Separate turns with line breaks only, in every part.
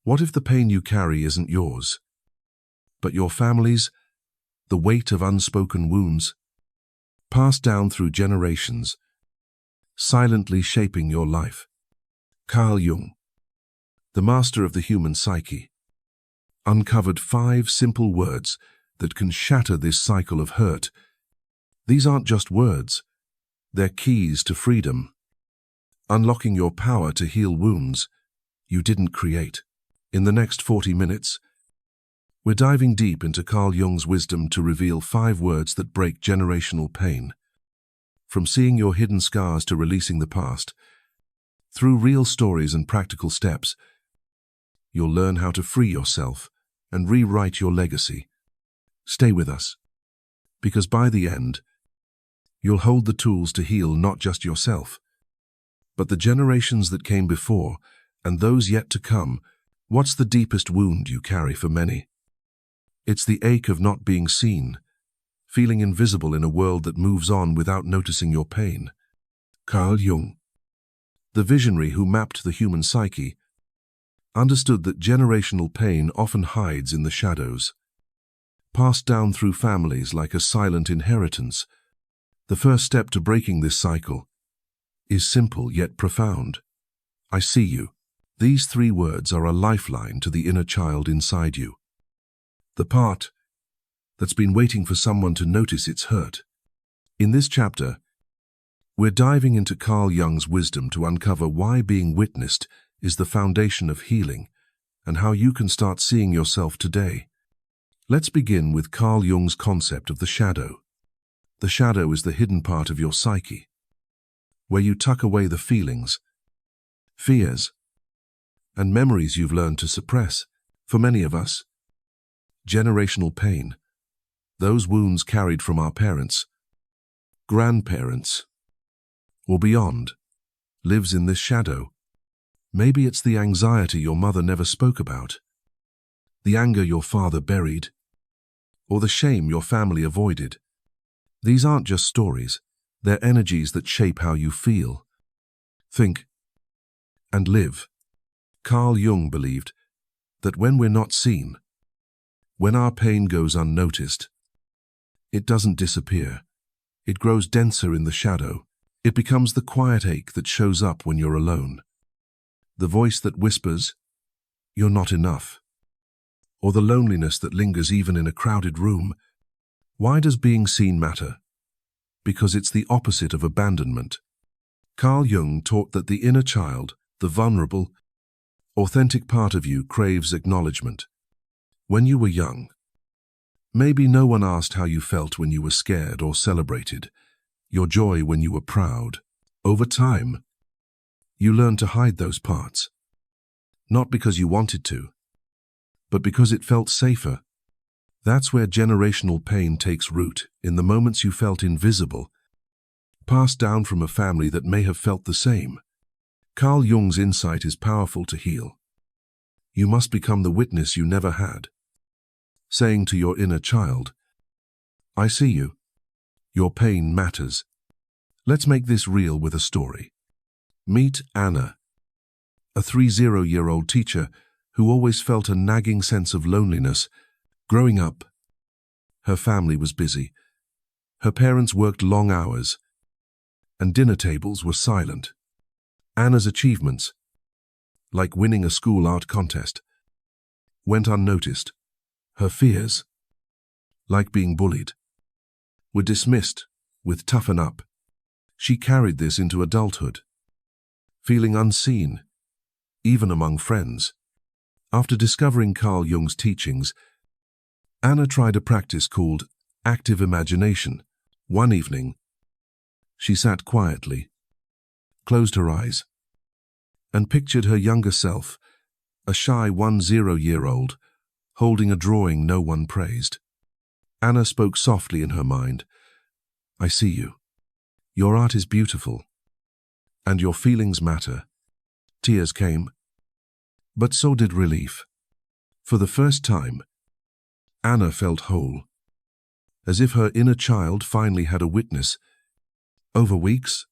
What if the pain you carry isn't yours, but your family's, the weight of unspoken wounds, passed down through generations, silently shaping your life? Carl Jung, the master of the human psyche, uncovered 5 simple words that can shatter this cycle of hurt. These aren't just words, they're keys to freedom, unlocking your power to heal wounds you didn't create. In the next 40 minutes, we're diving deep into Carl Jung's wisdom to reveal 5 words that break generational pain. From seeing your hidden scars to releasing the past, through real stories and practical steps, you'll learn how to free yourself and rewrite your legacy. Stay with us, because by the end, you'll hold the tools to heal not just yourself, but the generations that came before and those yet to come. What's the deepest wound you carry for many? It's the ache of not being seen, feeling invisible in a world that moves on without noticing your pain. Carl Jung, the visionary who mapped the human psyche, understood that generational pain often hides in the shadows, passed down through families like a silent inheritance. The first step to breaking this cycle is simple yet profound. I see you. These 3 words are a lifeline to the inner child inside you, the part that's been waiting for someone to notice its hurt. In this chapter, we're diving into Carl Jung's wisdom to uncover why being witnessed is the foundation of healing and how you can start seeing yourself today. Let's begin with Carl Jung's concept of the shadow. The shadow is the hidden part of your psyche, where you tuck away the feelings, fears, and memories you've learned to suppress. For many of us, generational pain, those wounds carried from our parents, grandparents, or beyond, lives in this shadow. Maybe it's the anxiety your mother never spoke about, the anger your father buried, or the shame your family avoided. These aren't just stories, they're energies that shape how you feel, think, and live. Carl Jung believed that when we're not seen, when our pain goes unnoticed, it doesn't disappear. It grows denser in the shadow. It becomes the quiet ache that shows up when you're alone, the voice that whispers, "You're not enough," or the loneliness that lingers even in a crowded room. Why does being seen matter? Because it's the opposite of abandonment. Carl Jung taught that the inner child, the vulnerable, authentic part of you, craves acknowledgement. When you were young, maybe no one asked how you felt when you were scared or celebrated, your joy when you were proud. Over time, you learned to hide those parts, not because you wanted to, but because it felt safer. That's where generational pain takes root, in the moments you felt invisible, passed down from a family that may have felt the same. Carl Jung's insight is powerful to heal. You must become the witness you never had, saying to your inner child, "I see you. Your pain matters." Let's make this real with a story. Meet Anna, a 30-year-old teacher who always felt a nagging sense of loneliness. Growing up, her family was busy. Her parents worked long hours, and dinner tables were silent. Anna's achievements, like winning a school art contest, went unnoticed. Her fears, like being bullied, were dismissed with "toughen up." She carried this into adulthood, feeling unseen, even among friends. After discovering Carl Jung's teachings, Anna tried a practice called active imagination. One evening, she sat quietly, closed her eyes, and pictured her younger self, a shy 10-year-old, holding a drawing no one praised. Anna spoke softly in her mind, "I see you. Your art is beautiful, and your feelings matter." Tears came, but so did relief. For the first time, Anna felt whole, as if her inner child finally had a witness. Over weeks,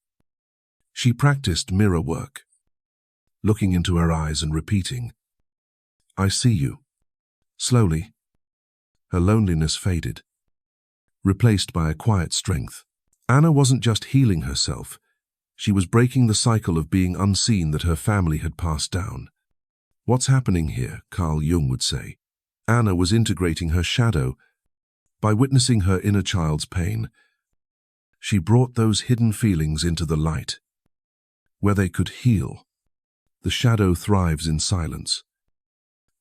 she practiced mirror work, looking into her eyes and repeating, I see you. Slowly, her loneliness faded, replaced by a quiet strength. Anna wasn't just healing herself, she was breaking the cycle of being unseen that her family had passed down. What's happening here, Carl Jung would say. Anna was integrating her shadow. By witnessing her inner child's pain, she brought those hidden feelings into the light, where they could heal. The shadow thrives in silence,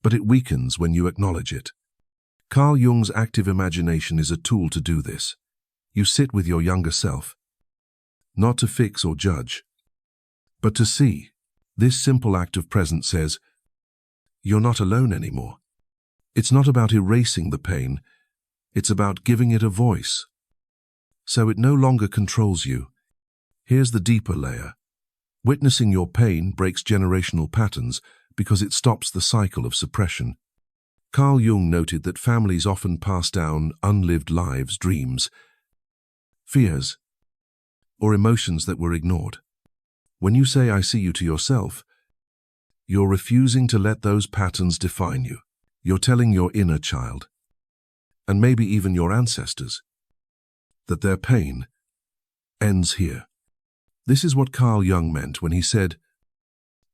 but it weakens when you acknowledge it. Carl Jung's active imagination is a tool to do this. You sit with your younger self, not to fix or judge, but to see. This simple act of presence says, you're not alone anymore. It's not about erasing the pain, it's about giving it a voice. So it no longer controls you. Here's the deeper layer. Witnessing your pain breaks generational patterns because it stops the cycle of suppression. Carl Jung noted that families often pass down unlived lives, dreams, fears, or emotions that were ignored. When you say, I see you to yourself, you're refusing to let those patterns define you. You're telling your inner child, and maybe even your ancestors, that their pain ends here. This is what Carl Jung meant when he said,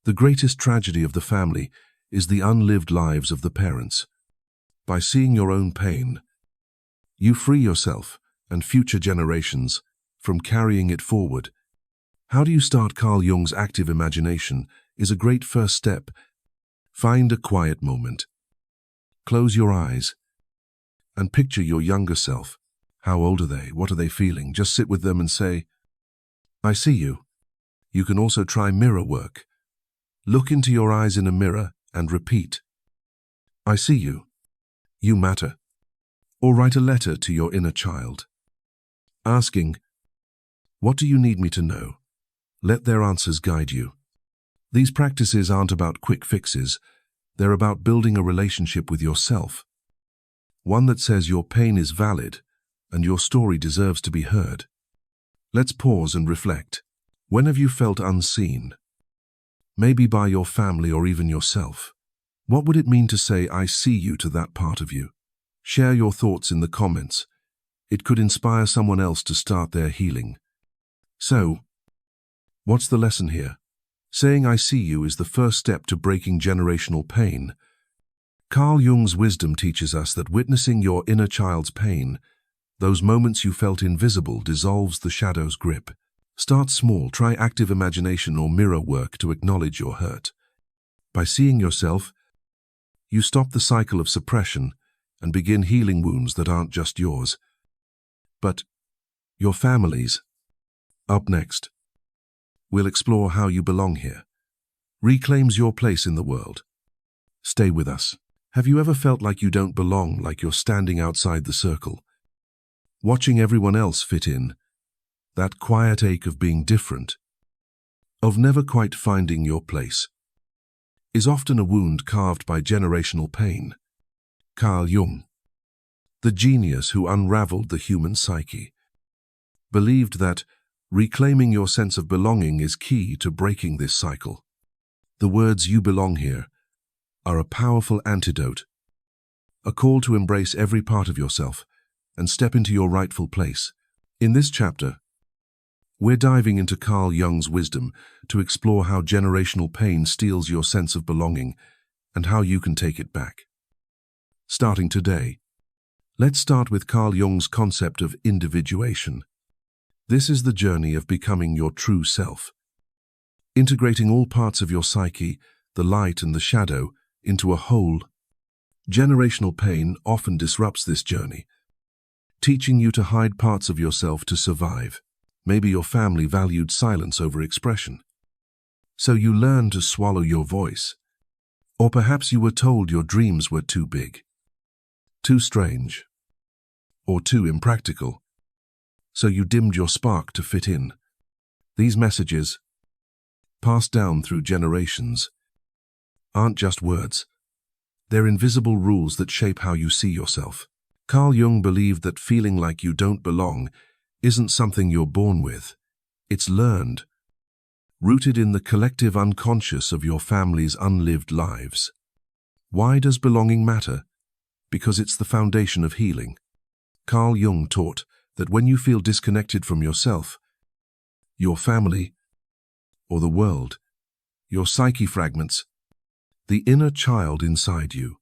the greatest tragedy of the family is the unlived lives of the parents. By seeing your own pain, you free yourself and future generations from carrying it forward. How do you start? Carl Jung's active imagination is a great first step. Find a quiet moment. Close your eyes and picture your younger self. How old are they? What are they feeling? Just sit with them and say, I see you. You can also try mirror work. Look into your eyes in a mirror and repeat, I see you. You matter. Or write a letter to your inner child, asking, what do you need me to know? Let their answers guide you. These practices aren't about quick fixes. They're about building a relationship with yourself, one that says your pain is valid and your story deserves to be heard. Let's pause and reflect. When have you felt unseen? Maybe by your family or even yourself. What would it mean to say, I see you to that part of you? Share your thoughts in the comments. It could inspire someone else to start their healing. So, what's the lesson here? Saying I see you is the first step to breaking generational pain. Carl Jung's wisdom teaches us that witnessing your inner child's pain, those moments you felt invisible, dissolves the shadow's grip. Start small, try active imagination or mirror work to acknowledge your hurt. By seeing yourself, you stop the cycle of suppression and begin healing wounds that aren't just yours, but your family's. Up next, we'll explore how you belong here. Reclaims your place in the world. Stay with us. Have you ever felt like you don't belong, like you're standing outside the circle, watching everyone else fit in? That quiet ache of being different, of never quite finding your place, is often a wound carved by generational pain. Carl Jung, the genius who unraveled the human psyche, believed that reclaiming your sense of belonging is key to breaking this cycle. The words "you belong here" are a powerful antidote, a call to embrace every part of yourself and step into your rightful place. In this chapter, we're diving into Carl Jung's wisdom to explore how generational pain steals your sense of belonging and how you can take it back. Starting today, let's start with Carl Jung's concept of individuation. This is the journey of becoming your true self, integrating all parts of your psyche, the light and the shadow, into a whole. Generational pain often disrupts this journey, teaching you to hide parts of yourself to survive. Maybe your family valued silence over expression, so you learned to swallow your voice. Or perhaps you were told your dreams were too big, too strange, or too impractical, so you dimmed your spark to fit in. These messages, passed down through generations, aren't just words. They're invisible rules that shape how you see yourself. Carl Jung believed that feeling like you don't belong isn't something you're born with. It's learned, rooted in the collective unconscious of your family's unlived lives. Why does belonging matter? Because it's the foundation of healing. Carl Jung taught that when you feel disconnected from yourself, your family, or the world, your psyche fragments, the inner child inside you,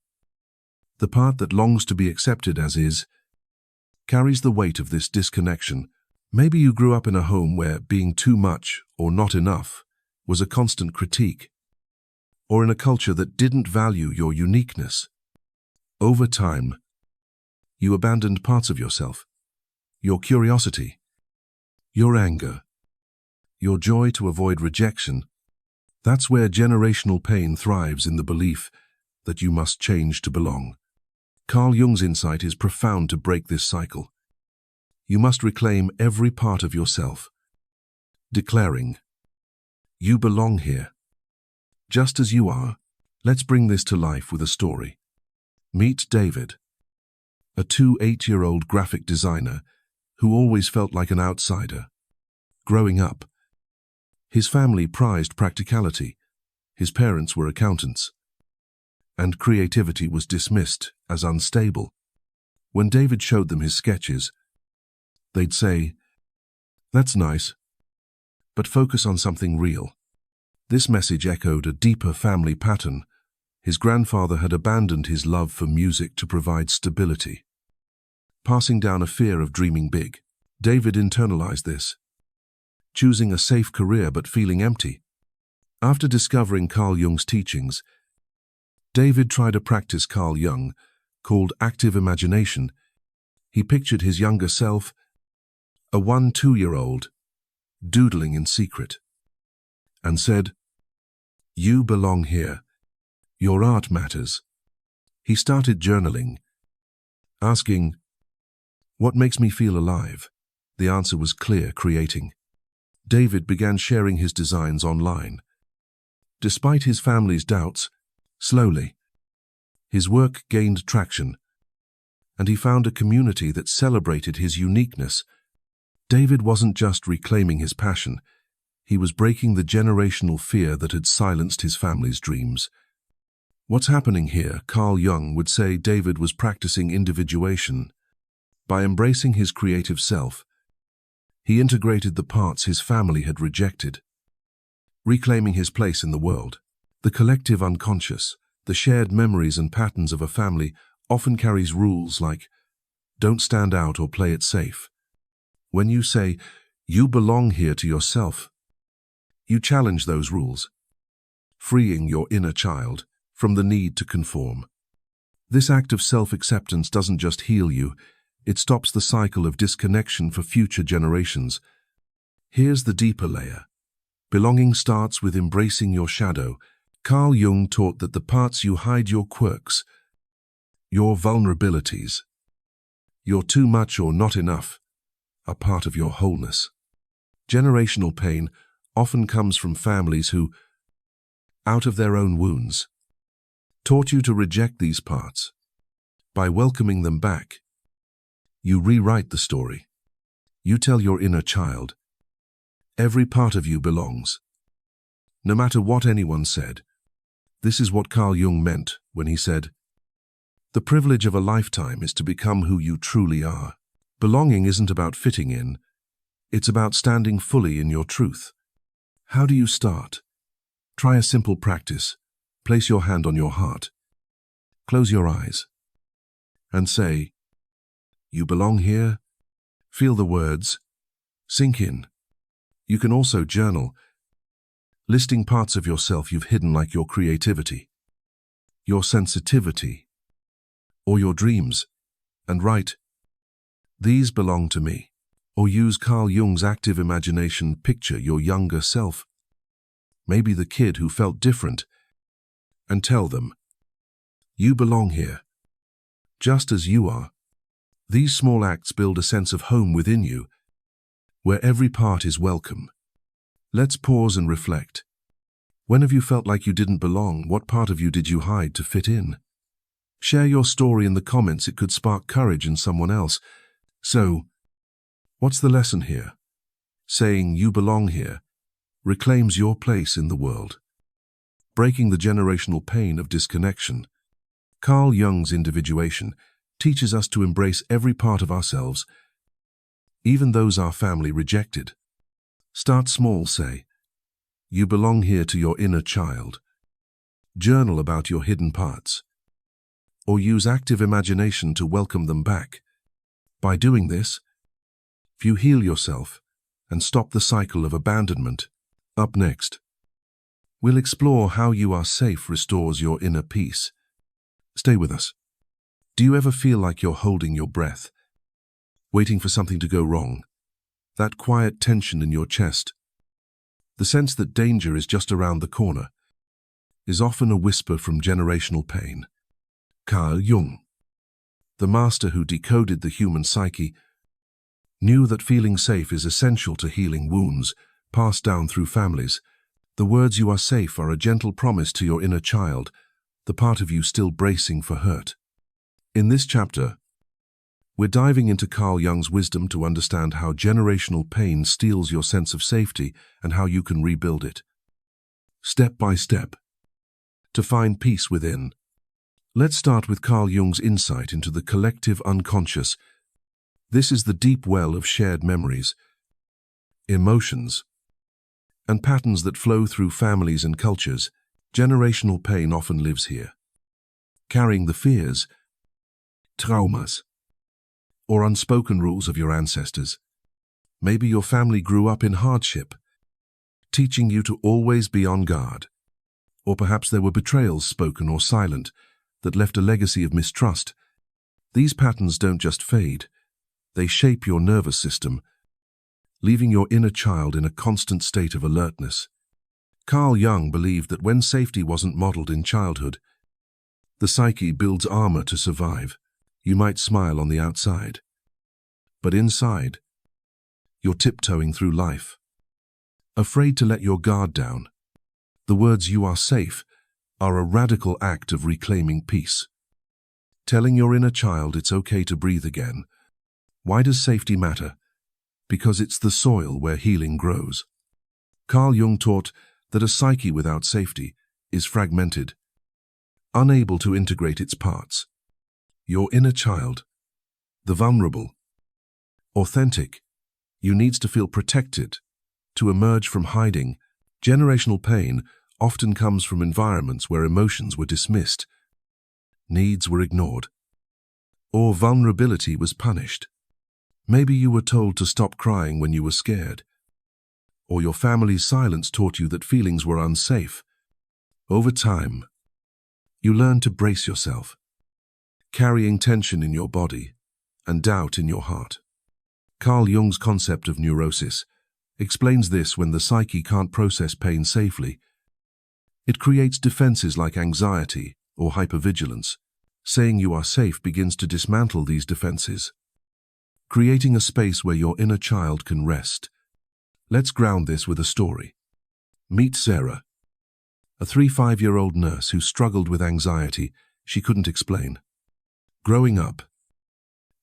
the part that longs to be accepted as is, carries the weight of this disconnection. Maybe you grew up in a home where being too much or not enough was a constant critique, or in a culture that didn't value your uniqueness. Over time, you abandoned parts of yourself, your curiosity, your anger, your joy to avoid rejection. That's where generational pain thrives, in the belief that you must change to belong. Carl Jung's insight is profound to break this cycle. You must reclaim every part of yourself, declaring, "You belong here, just as you are." Let's bring this to life with a story. Meet David, a 8-year-old graphic designer who always felt like an outsider. Growing up, his family prized practicality. His parents were accountants, and creativity was dismissed as unstable. When David showed them his sketches, they'd say, "That's nice, but focus on something real." This message echoed a deeper family pattern. His grandfather had abandoned his love for music to provide stability, passing down a fear of dreaming big. David internalized this, choosing a safe career but feeling empty. After discovering Carl Jung's teachings, David tried a practice Carl Jung called active imagination. He pictured his younger self, a 2-year-old, doodling in secret, and said, "You belong here. Your art matters." He started journaling, asking, "What makes me feel alive?" The answer was clear: creating. David began sharing his designs online. Despite his family's doubts, slowly, his work gained traction, and he found a community that celebrated his uniqueness. David wasn't just reclaiming his passion, he was breaking the generational fear that had silenced his family's dreams. What's happening here? Carl Jung would say David was practicing individuation. By embracing his creative self, he integrated the parts his family had rejected, reclaiming his place in the world. The collective unconscious, the shared memories and patterns of a family, often carries rules like, "Don't stand out" or "Play it safe." When you say, "You belong here" to yourself, you challenge those rules, freeing your inner child from the need to conform. This act of self-acceptance doesn't just heal you, it stops the cycle of disconnection for future generations. Here's the deeper layer. Belonging starts with embracing your shadow. Carl Jung taught that the parts you hide, your quirks, your vulnerabilities, your too much or not enough, are part of your wholeness. Generational pain often comes from families who, out of their own wounds, taught you to reject these parts. By welcoming them back, you rewrite the story. You tell your inner child, every part of you belongs, no matter what anyone said. This is what Carl Jung meant when he said, "The privilege of a lifetime is to become who you truly are." Belonging isn't about fitting in, it's about standing fully in your truth. How do you start? Try a simple practice. Place your hand on your heart. Close your eyes and say, "You belong here." Feel the words sink in. You can also journal, listing parts of yourself you've hidden, like your creativity, your sensitivity, or your dreams, and write, "These belong to me." Or use Carl Jung's active imagination. Picture your younger self, maybe the kid who felt different, and tell them, "You belong here, just as you are." These small acts build a sense of home within you, where every part is welcome. Let's pause and reflect. When have you felt like you didn't belong? What part of you did you hide to fit in? Share your story in the comments. It could spark courage in someone else. So, what's the lesson here? Saying "you belong here" reclaims your place in the world, breaking the generational pain of disconnection. Carl Jung's Individuation teaches us to embrace every part of ourselves, even those our family rejected. Start small, say. You belong here to your inner child. Journal about your hidden parts. Or use active imagination to welcome them back. By doing this, you heal yourself and stop the cycle of abandonment. Up next, we'll explore how you are safe restores your inner peace. Stay with us. Do you ever feel like you're holding your breath, waiting for something to go wrong? That quiet tension in your chest, the sense that danger is just around the corner, is often a whisper from generational pain. Carl Jung, the master who decoded the human psyche, knew that feeling safe is essential to healing wounds passed down through families. The words "you are safe" are a gentle promise to your inner child, the part of you still bracing for hurt. In this chapter, we're diving into Carl Jung's wisdom to understand how generational pain steals your sense of safety and how you can rebuild it, step by step, to find peace within. Let's start with Carl Jung's insight into the collective unconscious. This is the deep well of shared memories, emotions, and patterns that flow through families and cultures. Generational pain often lives here, carrying the fears, traumas, or unspoken rules of your ancestors. Maybe your family grew up in hardship, teaching you to always be on guard. Or perhaps there were betrayals, spoken or silent, that left a legacy of mistrust. These patterns don't just fade, they shape your nervous system, leaving your inner child in a constant state of alertness. Carl Jung believed that when safety wasn't modeled in childhood, the psyche builds armor to survive. You might smile on the outside, but inside, you're tiptoeing through life, afraid to let your guard down. The words "you are safe" are a radical act of reclaiming peace, telling your inner child it's okay to breathe again. Why does safety matter? Because it's the soil where healing grows. Carl Jung taught that a psyche without safety is fragmented, unable to integrate its parts. Your inner child, the vulnerable, authentic, you needs to feel protected, to emerge from hiding. Generational pain often comes from environments where emotions were dismissed, needs were ignored, or vulnerability was punished. Maybe you were told to stop crying when you were scared, or your family's silence taught you that feelings were unsafe. Over time, you learned to brace yourself, carrying tension in your body and doubt in your heart. Carl Jung's concept of neurosis explains this. When the psyche can't process pain safely, it creates defenses like anxiety or hypervigilance. Saying "you are safe" begins to dismantle these defenses, creating a space where your inner child can rest. Let's ground this with a story. Meet Sarah, a 35-year-old nurse who struggled with anxiety she couldn't explain. Growing up,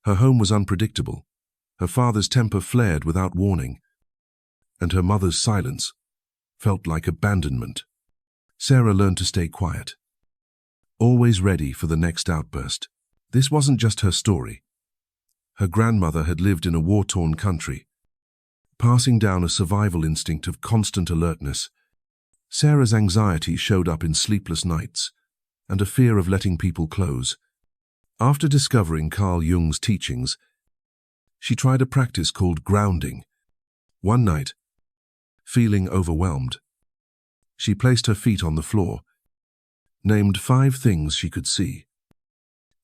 her home was unpredictable. Her father's temper flared without warning, and her mother's silence felt like abandonment. Sarah learned to stay quiet, always ready for the next outburst. This wasn't just her story. Her grandmother had lived in a war-torn country, passing down a survival instinct of constant alertness. Sarah's anxiety showed up in sleepless nights and a fear of letting people close. After discovering Carl Jung's teachings, she tried a practice called grounding. One night, feeling overwhelmed, she placed her feet on the floor, named 5 things she could see,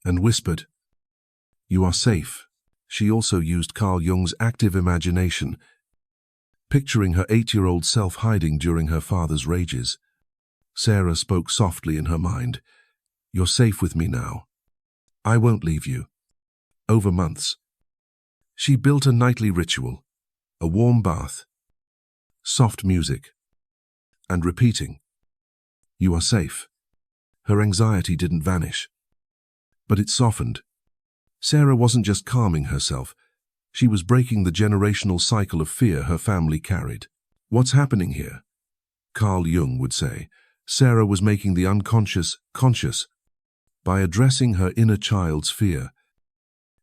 and whispered, "You are safe." She also used Carl Jung's active imagination, picturing her 8-year-old self hiding during her father's rages. Sarah spoke softly in her mind, "You're safe with me now. I won't leave you." Over months, she built a nightly ritual, a warm bath, soft music, and repeating, "You are safe." Her anxiety didn't vanish, but it softened. Sarah wasn't just calming herself, she was breaking the generational cycle of fear her family carried. "What's happening here?" Carl Jung would say. Sarah was making the unconscious conscious. By addressing her inner child's fear,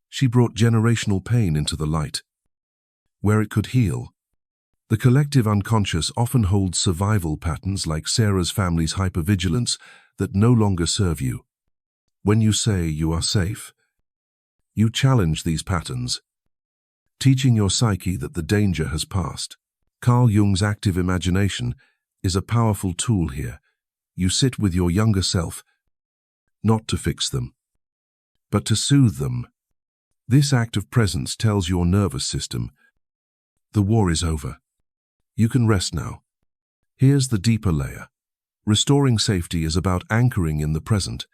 she brought generational pain into the light, where it could heal. The collective unconscious often holds survival patterns like Sarah's family's hypervigilance that no longer serve you. When you say you are safe, you challenge these patterns, teaching your psyche that the danger has passed. Carl Jung's active imagination is a powerful tool here. You sit with your younger self, not to fix them, but to soothe them. This act of presence tells your nervous system, the war is over. You can rest now. Here's the deeper layer. Restoring safety is about anchoring in the present.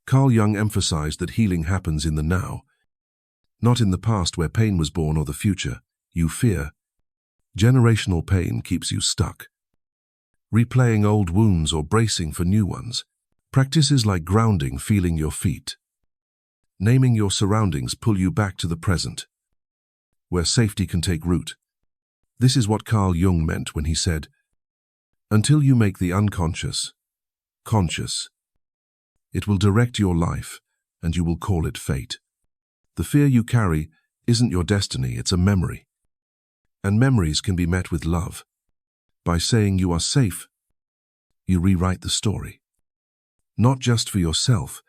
Carl Jung emphasized that healing happens in the now, not in the past where pain was born or the future you fear. Generational pain keeps you stuck, replaying old wounds or bracing for new ones. Practices like grounding, feeling your feet, naming your surroundings pull you back to the present, where safety can take root. This is what Carl Jung meant when he said, "Until you make the unconscious conscious, it will direct your life, and you will call it fate." The fear you carry isn't your destiny, it's a memory. And memories can be met with love. By saying you are safe, you rewrite the story. Not just for yourself,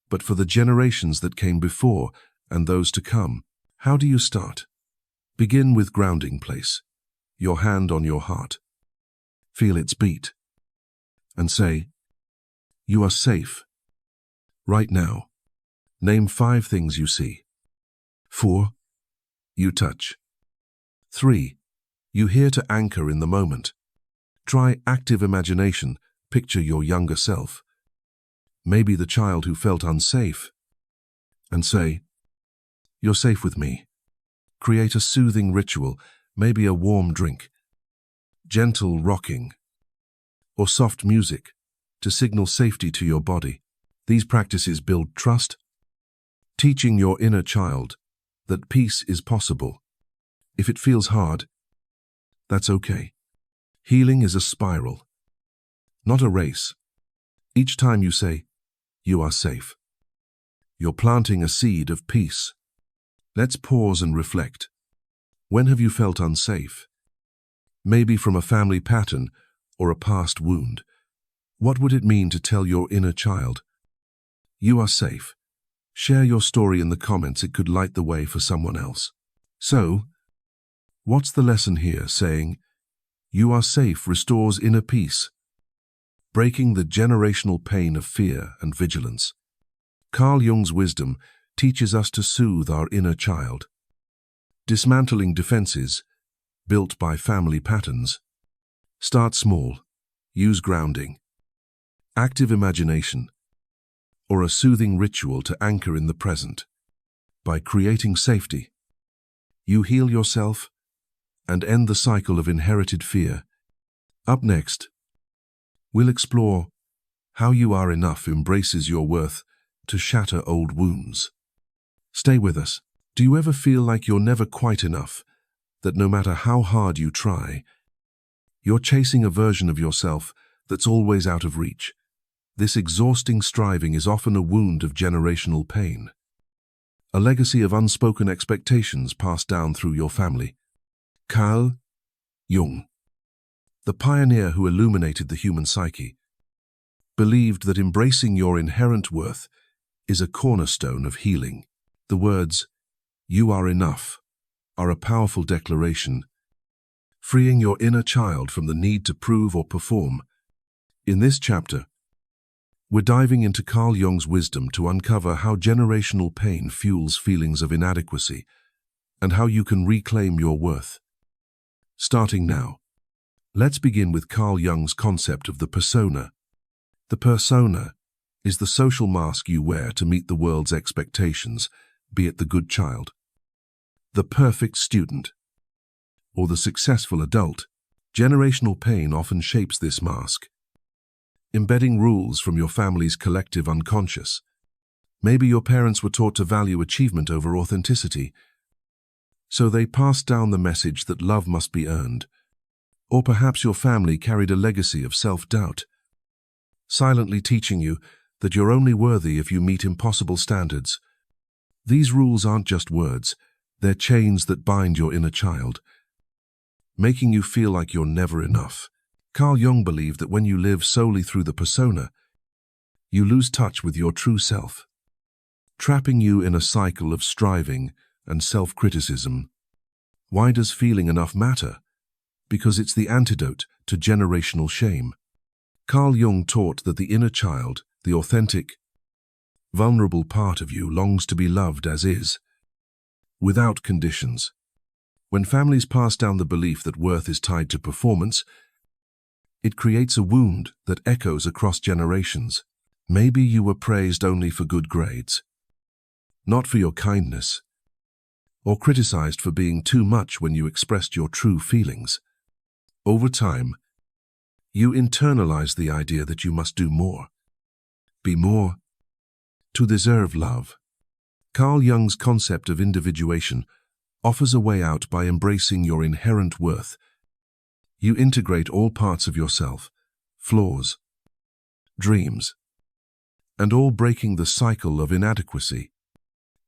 but for the generations that came before and those to come. How do you start? Begin with grounding place, your hand on your heart. Feel its beat, and say, "You are safe." Right now, name 5 things you see. 4. You touch. 3. You hear to anchor in the moment. Try active imagination, picture your younger self. Maybe the child who felt unsafe. And say, "You're safe with me." Create a soothing ritual, maybe a warm drink, gentle rocking, or soft music to signal safety to your body. These practices build trust, teaching your inner child that peace is possible. If it feels hard, that's okay. Healing is a spiral, not a race. Each time you say, "You are safe," you're planting a seed of peace. Let's pause and reflect. When have you felt unsafe? Maybe from a family pattern or a past wound. What would it mean to tell your inner child, "You are safe"? Share your story in the comments, it could light the way for someone else. So, what's the lesson here? Saying, "You are safe" restores inner peace, breaking the generational pain of fear and vigilance. Carl Jung's wisdom teaches us to soothe our inner child, dismantling defenses built by family patterns. Start small, use grounding, active imagination, or a soothing ritual to anchor in the present. By creating safety, you heal yourself and end the cycle of inherited fear. Up next, we'll explore how You Are Enough embraces your worth to shatter old wounds. Stay with us. Do you ever feel like you're never quite enough? That no matter how hard you try, you're chasing a version of yourself that's always out of reach? This exhausting striving is often a wound of generational pain, a legacy of unspoken expectations passed down through your family. Carl Jung, the pioneer who illuminated the human psyche, believed that embracing your inherent worth is a cornerstone of healing. The words, "You are enough," are a powerful declaration, freeing your inner child from the need to prove or perform. In this chapter, we're diving into Carl Jung's wisdom to uncover how generational pain fuels feelings of inadequacy and how you can reclaim your worth. Starting now, let's begin with Carl Jung's concept of the persona. The persona is the social mask you wear to meet the world's expectations, be it the good child, the perfect student, or the successful adult. Generational pain often shapes this mask, embedding rules from your family's collective unconscious. Maybe your parents were taught to value achievement over authenticity, so they passed down the message that love must be earned. Or perhaps your family carried a legacy of self-doubt, silently teaching you that you're only worthy if you meet impossible standards. These rules aren't just words, they're chains that bind your inner child, making you feel like you're never enough. Carl Jung believed that when you live solely through the persona, you lose touch with your true self, trapping you in a cycle of striving and self-criticism. Why does feeling enough matter? Because it's the antidote to generational shame. Carl Jung taught that the inner child, the authentic, vulnerable part of you, longs to be loved as is, without conditions. When families pass down the belief that worth is tied to performance, it creates a wound that echoes across generations. Maybe you were praised only for good grades, not for your kindness, or criticized for being too much when you expressed your true feelings. Over time, you internalize the idea that you must do more, be more, to deserve love. Carl Jung's concept of individuation offers a way out by embracing your inherent worth. You integrate all parts of yourself, flaws, dreams, and all breaking the cycle of inadequacy.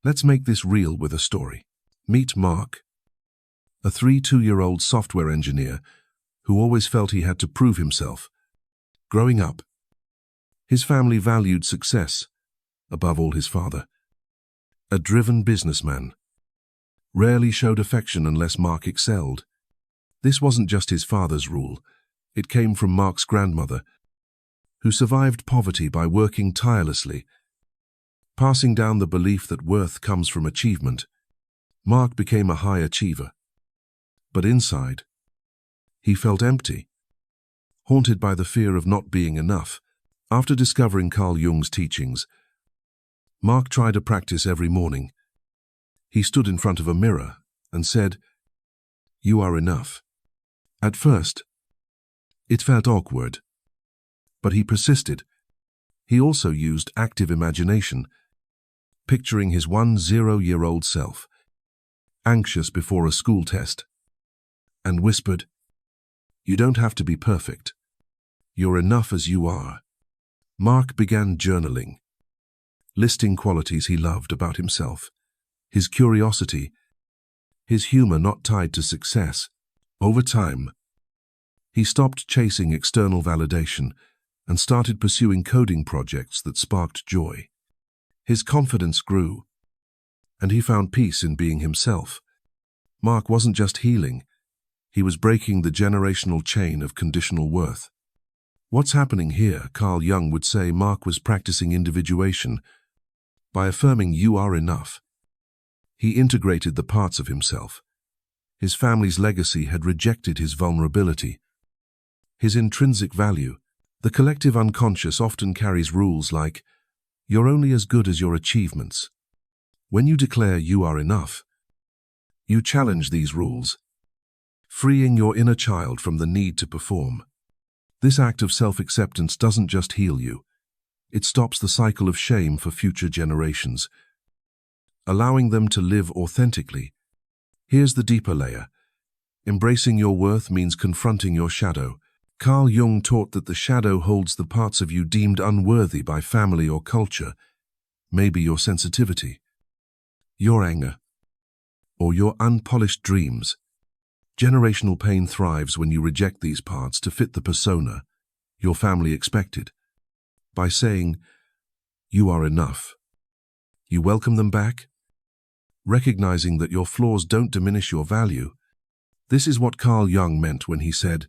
Let's make this real with a story. Meet Mark, a 32-year-old software engineer who always felt he had to prove himself. Growing up, his family valued success above all. His father, a driven businessman, rarely showed affection unless Mark excelled. This wasn't just his father's rule. It came from Mark's grandmother, who survived poverty by working tirelessly, passing down the belief that worth comes from achievement. Mark became a high achiever, but inside, he felt empty, haunted by the fear of not being enough. After discovering Carl Jung's teachings, Mark tried to practice every morning. He stood in front of a mirror and said, "You are enough." At first, it felt awkward, but he persisted. He also used active imagination, picturing his 10-year-old self, anxious before a school test, and whispered, "You don't have to be perfect. You're enough as you are." Mark began journaling, listing qualities he loved about himself, his curiosity, his humor not tied to success. Over time, he stopped chasing external validation and started pursuing coding projects that sparked joy. His confidence grew, and he found peace in being himself. Mark wasn't just healing, he was breaking the generational chain of conditional worth. What's happening here? Carl Jung would say Mark was practicing individuation. By affirming you are enough, he integrated the parts of himself. His family's legacy had rejected his vulnerability, his intrinsic value. The collective unconscious often carries rules like, "You're only as good as your achievements." When you declare you are enough, you challenge these rules, freeing your inner child from the need to perform. This act of self-acceptance doesn't just heal you, it stops the cycle of shame for future generations, allowing them to live authentically. Here's the deeper layer. Embracing your worth means confronting your shadow. Carl Jung taught that the shadow holds the parts of you deemed unworthy by family or culture, maybe your sensitivity, your anger, or your unpolished dreams. Generational pain thrives when you reject these parts to fit the persona your family expected. By saying, "You are enough," you welcome them back, recognizing that your flaws don't diminish your value. This is what Carl Jung meant when he said,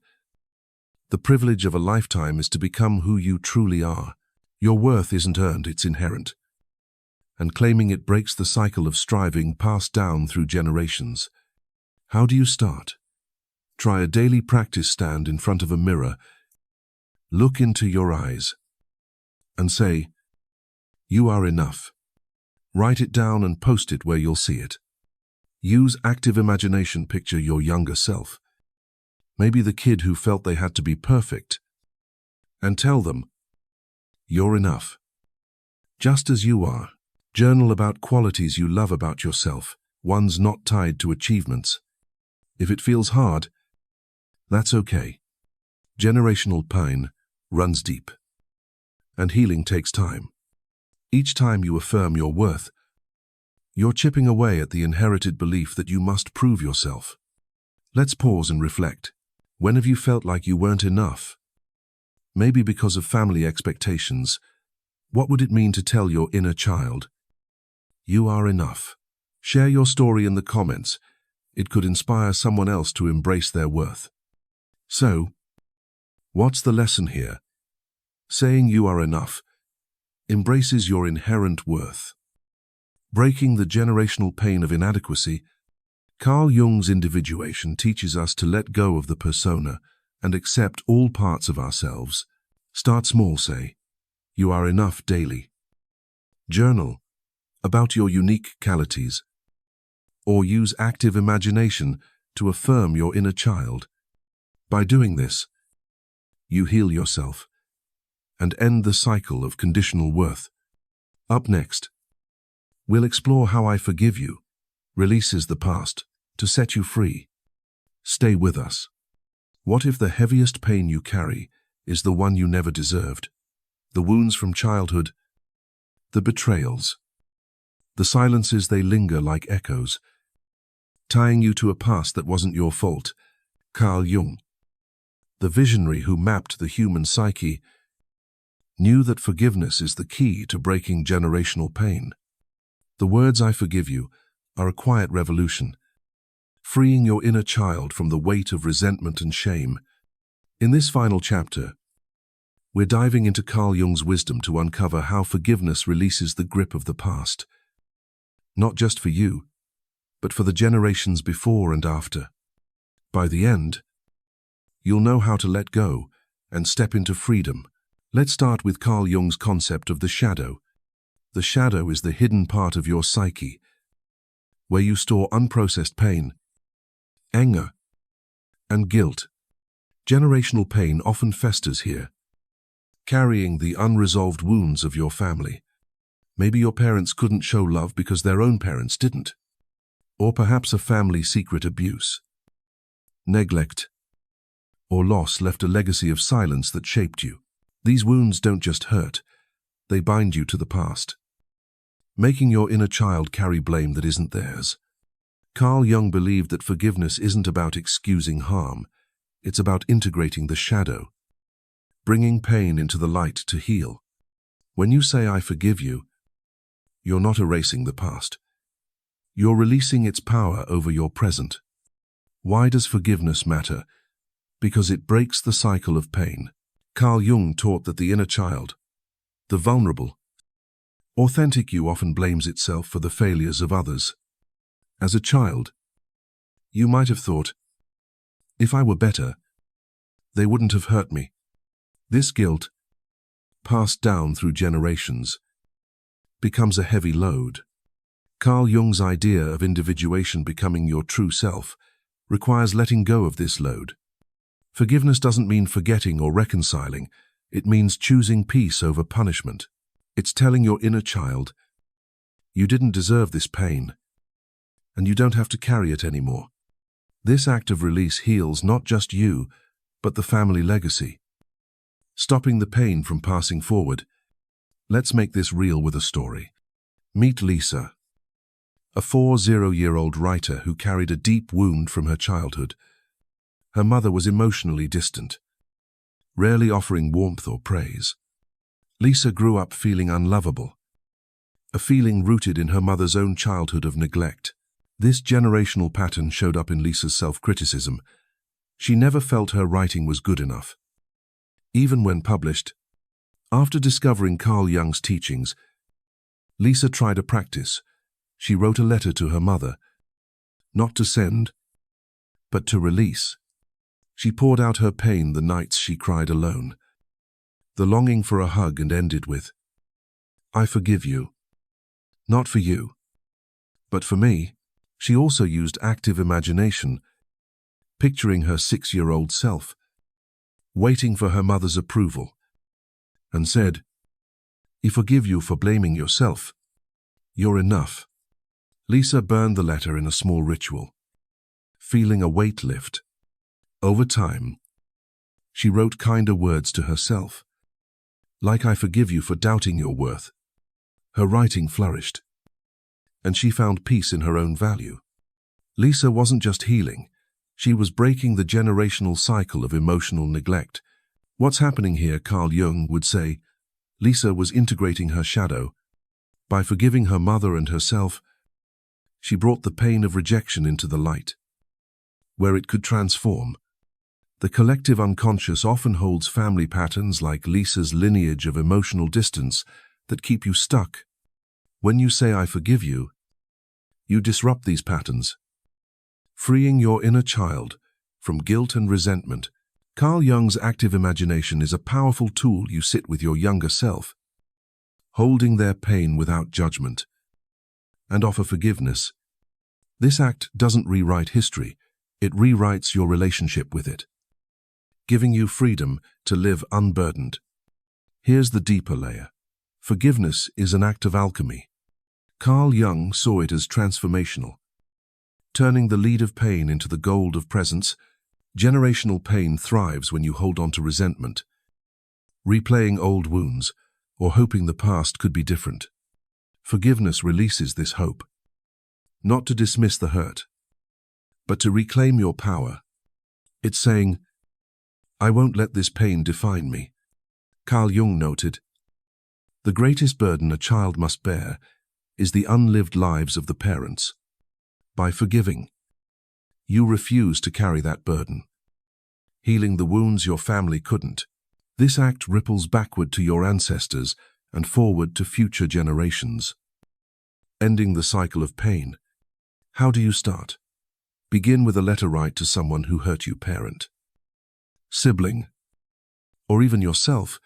"The privilege of a lifetime is to become who you truly are." Your worth isn't earned, it's inherent. And claiming it breaks the cycle of striving passed down through generations. How do you start? Try a daily practice. Stand in front of a mirror, look into your eyes, and say, "You are enough." Write it down and post it where you'll see it. Use active imagination. Picture your younger self, maybe the kid who felt they had to be perfect, and tell them, "You're enough, just as you are." Journal about qualities you love about yourself, ones not tied to achievements. If it feels hard, that's okay. Generational pain runs deep. And healing takes time. Each time you affirm your worth, you're chipping away at the inherited belief that you must prove yourself. Let's pause and reflect. When have you felt like you weren't enough? Maybe because of family expectations. What would it mean to tell your inner child, "You are enough"? Share your story in the comments. It could inspire someone else to embrace their worth. So, what's the lesson here? Saying you are enough embraces your inherent worth. Breaking the generational pain of inadequacy, Carl Jung's Individuation teaches us to let go of the persona and accept all parts of ourselves. Start small, say, "You are enough" daily. Journal about your unique qualities, or use active imagination to affirm your inner child. By doing this, you heal yourself and end the cycle of conditional worth. Up next, we'll explore how "I forgive you" releases the past to set you free. Stay with us. What if the heaviest pain you carry is the one you never deserved? The wounds from childhood, the betrayals, the silences they linger like echoes, tying you to a past that wasn't your fault. Carl Jung, the visionary who mapped the human psyche, knew that forgiveness is the key to breaking generational pain. The words "I forgive you" are a quiet revolution, freeing your inner child from the weight of resentment and shame. In this final chapter, we're diving into Carl Jung's wisdom to uncover how forgiveness releases the grip of the past, not just for you, but for the generations before and after. By the end, you'll know how to let go and step into freedom. Let's start with Carl Jung's concept of the shadow. The shadow is the hidden part of your psyche, where you store unprocessed pain, anger, and guilt. Generational pain often festers here, carrying the unresolved wounds of your family. Maybe your parents couldn't show love because their own parents didn't. Or perhaps a family secret abuse, neglect, or loss left a legacy of silence that shaped you. These wounds don't just hurt, they bind you to the past, making your inner child carry blame that isn't theirs. Carl Jung believed that forgiveness isn't about excusing harm, it's about integrating the shadow, bringing pain into the light to heal. When you say "I forgive you," you're not erasing the past. You're releasing its power over your present. Why does forgiveness matter? Because it breaks the cycle of pain. Carl Jung taught that the inner child, the vulnerable, authentic you, often blames itself for the failures of others. As a child, you might have thought, "If I were better, they wouldn't have hurt me." This guilt, passed down through generations, becomes a heavy load. Carl Jung's idea of individuation, becoming your true self, requires letting go of this load. Forgiveness doesn't mean forgetting or reconciling, it means choosing peace over punishment. It's telling your inner child, "You didn't deserve this pain, and you don't have to carry it anymore." This act of release heals not just you, but the family legacy, stopping the pain from passing forward. Let's make this real with a story. Meet Lisa, a 40-year-old writer who carried a deep wound from her childhood. Her mother was emotionally distant, rarely offering warmth or praise. Lisa grew up feeling unlovable, a feeling rooted in her mother's own childhood of neglect. This generational pattern showed up in Lisa's self-criticism. She never felt her writing was good enough. Even when published, after discovering Carl Jung's teachings, Lisa tried a practice. She wrote a letter to her mother, not to send, but to release. She poured out her pain the nights she cried alone, the longing for a hug, and ended with, "I forgive you. Not for you, but for me." She also used active imagination, picturing her 6-year-old self, waiting for her mother's approval, and said, "I forgive you for blaming yourself. You're enough." Lisa burned the letter in a small ritual, feeling a weight lift. Over time, she wrote kinder words to herself. Like I forgive you for doubting your worth. Her writing flourished, and she found peace in her own value. Lisa wasn't just healing, she was breaking the generational cycle of emotional neglect. What's happening here, Carl Jung would say, Lisa was integrating her shadow. By forgiving her mother and herself, she brought the pain of rejection into the light, where it could transform. The collective unconscious often holds family patterns like Lisa's lineage of emotional distance that keep you stuck. When you say, I forgive you, you disrupt these patterns, freeing your inner child from guilt and resentment. Carl Jung's active imagination is a powerful tool. You sit with your younger self, holding their pain without judgment, and offer forgiveness. This act doesn't rewrite history, it rewrites your relationship with it, giving you freedom to live unburdened. Here's the deeper layer. Forgiveness is an act of alchemy. Carl Jung saw it as transformational, turning the lead of pain into the gold of presence. Generational pain thrives when you hold on to resentment, replaying old wounds, or hoping the past could be different. Forgiveness releases this hope, not to dismiss the hurt, but to reclaim your power. It's saying, I won't let this pain define me. Carl Jung noted, the greatest burden a child must bear is the unlived lives of the parents. By forgiving, you refuse to carry that burden, healing the wounds your family couldn't. This act ripples backward to your ancestors and forward to future generations, ending the cycle of pain. How do you start? Begin with a letter write to someone who hurt you, parent, sibling, or even yourself,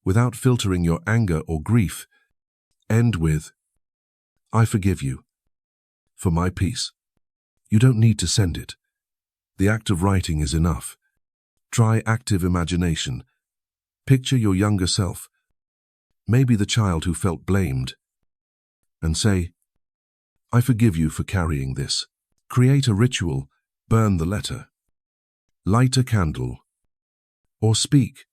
without filtering your anger or grief. End with, I forgive you, for my peace. You don't need to send it. The act of writing is enough. Try active imagination. Picture your younger self, maybe the child who felt blamed, and say, I forgive you for carrying this. Create a ritual, burn the letter, light a candle, or speak,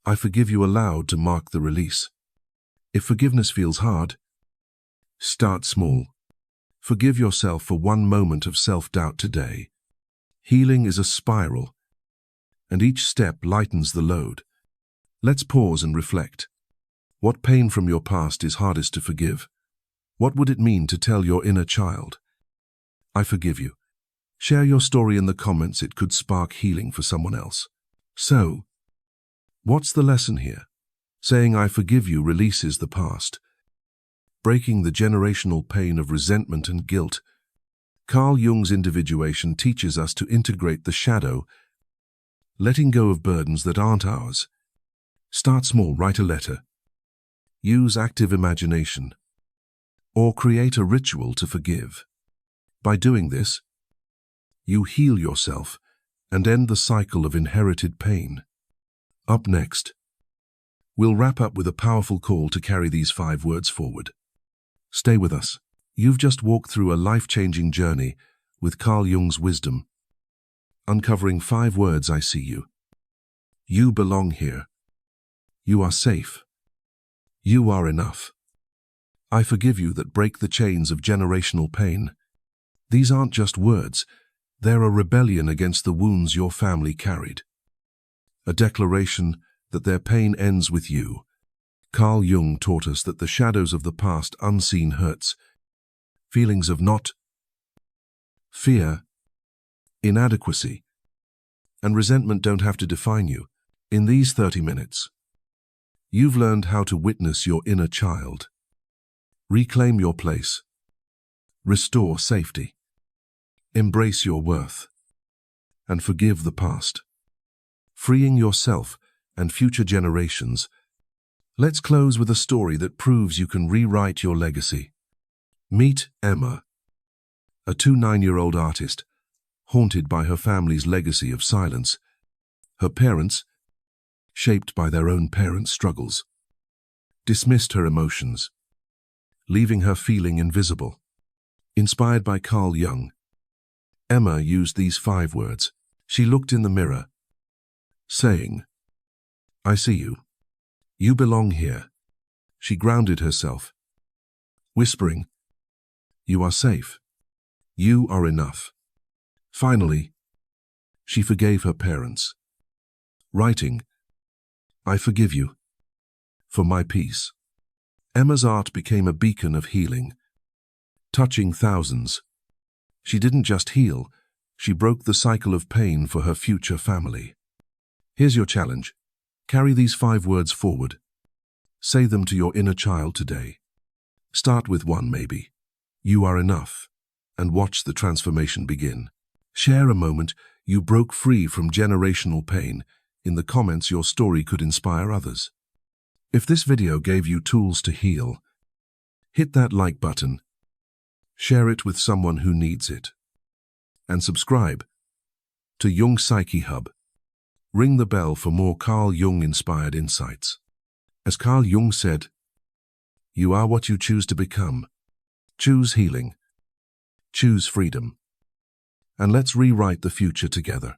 I forgive you aloud to mark the release. If forgiveness feels hard, start small. Forgive yourself for one moment of self-doubt today. Healing is a spiral, and each step lightens the load. Let's pause and reflect. What pain from your past is hardest to forgive? What would it mean to tell your inner child, I forgive you? Share your story in the comments. It could spark healing for someone else. So, what's the lesson here? Saying I forgive you releases the past, breaking the generational pain of resentment and guilt. Carl Jung's Individuation teaches us to integrate the shadow, letting go of burdens that aren't ours. Start small, write a letter, use active imagination, or create a ritual to forgive. By doing this, you heal yourself and end the cycle of inherited pain. Up next, we'll wrap up with a powerful call to carry these 5 words forward. Stay with us. You've just walked through a life-changing journey with Carl Jung's wisdom, uncovering 5 words. I see you. You belong here. You are safe. You are enough. I forgive you that break the chains of generational pain. These aren't just words. They're a rebellion against the wounds your family carried. A declaration that their pain ends with you. Carl Jung taught us that the shadows of the past, unseen hurts, feelings of not, fear, inadequacy, and resentment don't have to define you. In these 30 minutes, you've learned how to witness your inner child, reclaim your place, restore safety, embrace your worth, and forgive the past, freeing yourself and future generations. Let's close with a story that proves you can rewrite your legacy. Meet Emma, a 29-year-old artist, haunted by her family's legacy of silence. Her parents, shaped by their own parents' struggles, dismissed her emotions, leaving her feeling invisible. Inspired by Carl Jung, Emma used these 5 words. She looked in the mirror, saying, I see you. You belong here. She grounded herself, whispering, "You are safe. You are enough." Finally, she forgave her parents, writing, "I forgive you, for my peace." Emma's art became a beacon of healing, touching thousands. She didn't just heal, she broke the cycle of pain for her future family. Here's your challenge. Carry these 5 words forward. Say them to your inner child today. Start with one, maybe. You are enough, and watch the transformation begin. Share a moment you broke free from generational pain. In the comments, your story could inspire others. If this video gave you tools to heal, hit that like button, share it with someone who needs it, and subscribe to Jung Psyche Hub. Ring the bell for more Carl Jung-inspired insights. As Carl Jung said, "You are what you choose to become. Choose healing. Choose freedom. And let's rewrite the future together."